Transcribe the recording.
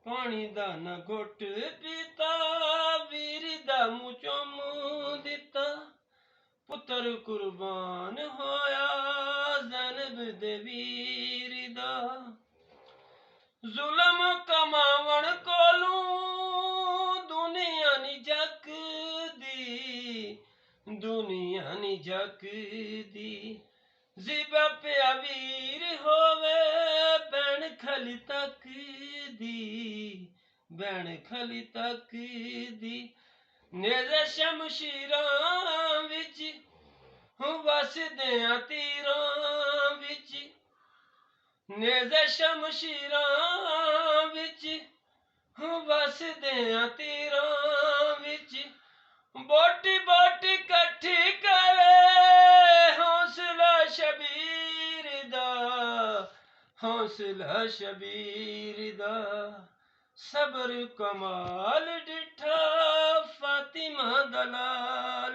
पानी दा न घुट पीता, वीर दा मूंह चुम दिता। पुत्र कुर्बान होया ज़ैनब दे वीर दा। जुल्म कमावण कोलों दुनिया नी जकदी, दुनिया नी जकदी। ज़िबा पिया वीर होवे भैन खली तकदी, भैन खली तकदी। नेज़े शमशीरां विच वसदियां तीरां विच, नेज़े शमशीरां विच वसदियां तीरां विच। बोटी बोटी कट्ठी करे हौसला शबीर दा, हौसला शबीर दा। सबर कमाल डिठा फातिमा दा लाल